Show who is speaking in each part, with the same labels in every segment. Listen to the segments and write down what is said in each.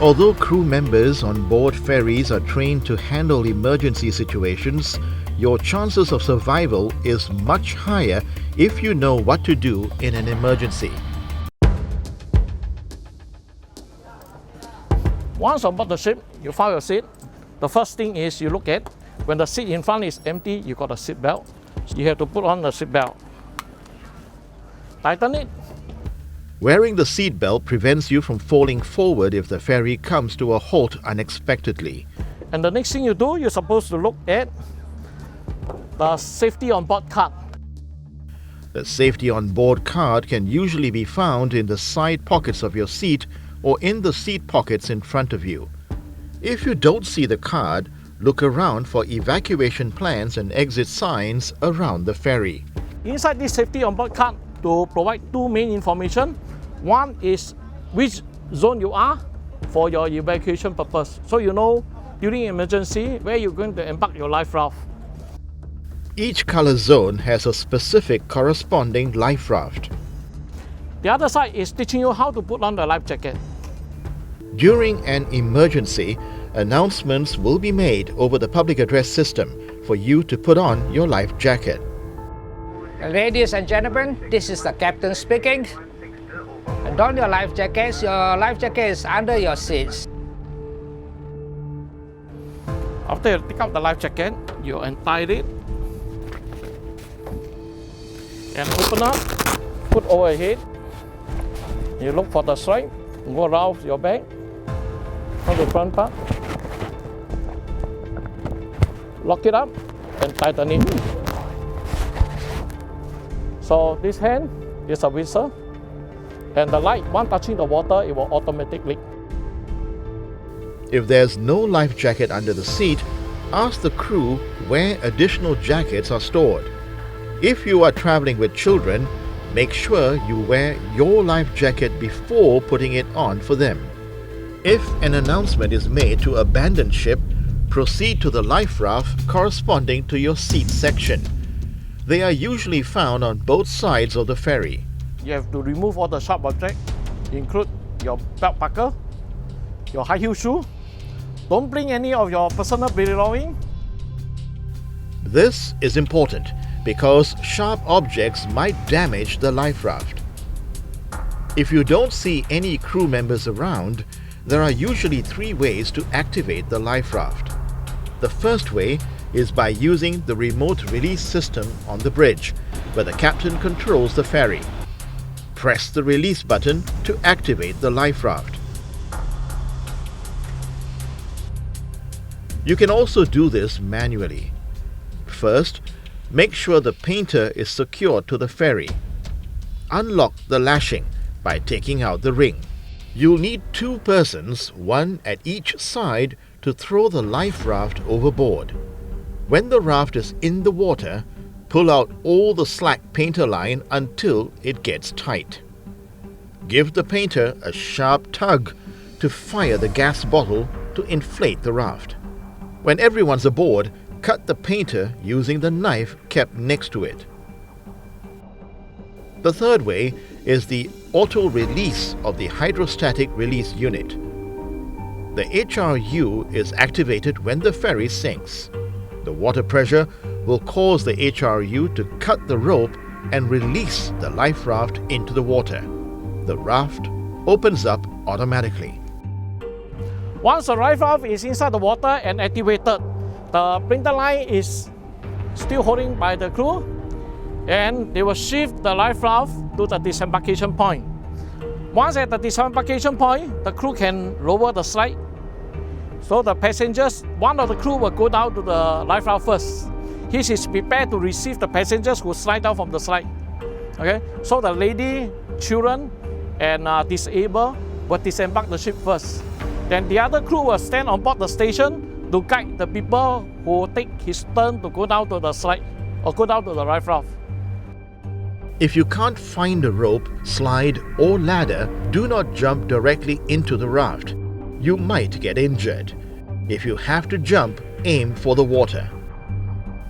Speaker 1: Although crew members on board ferries are trained to handle emergency situations, your chances of survival is much higher if you know what to do in an emergency.
Speaker 2: Once on board the ship, you found your seat. The first thing is you look at, when the seat in front is empty, you got a seat belt. So you have to put on the seat belt. Tighten it.
Speaker 1: Wearing the seat belt prevents you from falling forward if the ferry comes to a halt unexpectedly.
Speaker 2: And the next thing you do, you're supposed to look at the safety on board card.
Speaker 1: The safety on board card can usually be found in the side pockets of your seat or in the seat pockets in front of you. If you don't see the card, look around for evacuation plans and exit signs around the ferry.
Speaker 2: Inside this safety on board card to provide two main information. One is which zone you are for your evacuation purpose. So you know during emergency where you're going to embark your life raft.
Speaker 1: Each color zone has a specific corresponding life raft.
Speaker 2: The other side is teaching you how to put on the life jacket.
Speaker 1: During an emergency, announcements will be made over the public address system for you to put on your life jacket.
Speaker 3: Ladies and gentlemen, this is the captain speaking. Don your life jackets. Your life jacket is under your seats.
Speaker 2: After you take out the life jacket, you untie it and open up, put over your head. You look for the stripe, go around your back, on the front part. Lock it up and tighten it. So this hand is a whistle, and the light, once touching the water, it will automatically.
Speaker 1: If there's no life jacket under the seat, ask the crew where additional jackets are stored. If you are traveling with children, make sure you wear your life jacket before putting it on for them. If an announcement is made to abandon ship, proceed to the life raft corresponding to your seat section. They are usually found on both sides of the ferry.
Speaker 2: You have to remove all the sharp objects, include your belt buckle, your high heel shoe. Don't bring any of your personal belongings.
Speaker 1: This is important because sharp objects might damage the life raft. If you don't see any crew members around, there are usually three ways to activate the life raft. The first way is by using the remote release system on the bridge, where the captain controls the ferry. Press the release button to activate the life raft. You can also do this manually. First, make sure the painter is secured to the ferry. Unlock the lashing by taking out the ring. You'll need two persons, one at each side, to throw the life raft overboard. When the raft is in the water, pull out all the slack painter line until it gets tight. Give the painter a sharp tug to fire the gas bottle to inflate the raft. When everyone's aboard, cut the painter using the knife kept next to it. The third way is the auto release of the hydrostatic release unit. The HRU is activated when the ferry sinks. The water pressure will cause the HRU to cut the rope and release the life raft into the water. The raft opens up automatically.
Speaker 2: Once the life raft is inside the water and activated, the painter line is still holding by the crew, and they will shift the life raft to the disembarkation point. Once at the disembarkation point, the crew can lower the slide. So the passengers, one of the crew will go down to the life raft first. He is prepared to receive the passengers who slide down from the slide. Okay, so the lady, children, and disabled will disembark the ship first. Then the other crew will stand on board the station to guide the people who take his turn to go down to the slide or go down to the life raft.
Speaker 1: If you can't find a rope, slide, or ladder, do not jump directly into the raft. You might get injured. If you have to jump, aim for the water.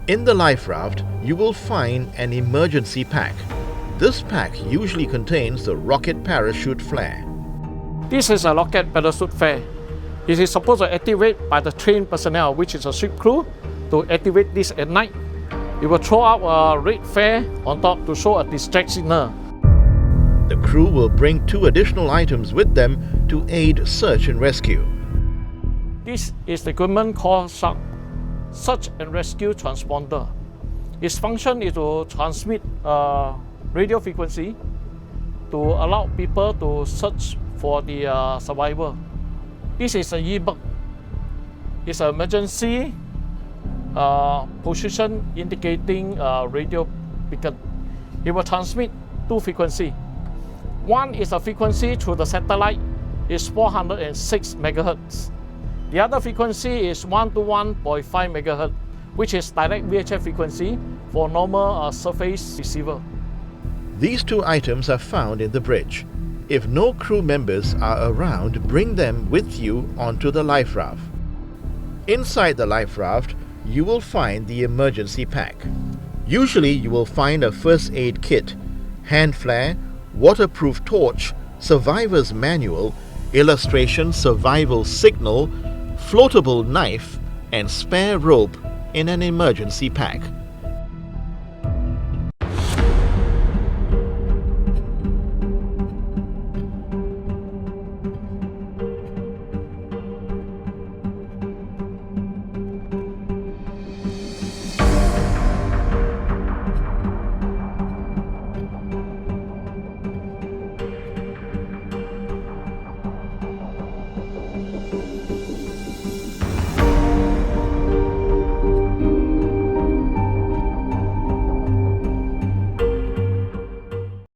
Speaker 1: In the life raft, you will find an emergency pack. This pack usually contains the rocket parachute flare.
Speaker 2: This is a rocket parachute flare. It is supposed to activate by the trained personnel, which is a ship crew, to activate this at night. It will throw out a red flare on top to show a distress signal.
Speaker 1: The crew will bring 2 additional items with them to aid search and rescue.
Speaker 2: This is the equipment called SANK, Search and Rescue Transponder. Its function is to transmit radio frequency to allow people to search for the survivor. This is a e-bug. It's an emergency position indicating radio beacon. It will transmit 2 frequencies. One is a frequency through the satellite, is 406 MHz. The other frequency is 1 to 1.5 MHz, which is direct VHF frequency for normal surface receiver.
Speaker 1: These 2 items are found in the bridge. If no crew members are around, bring them with you onto the life raft. Inside the life raft, you will find the emergency pack. Usually you will find a first aid kit, hand flare, waterproof torch, survivor's manual, illustration survival signal, floatable knife, and spare rope in an emergency pack.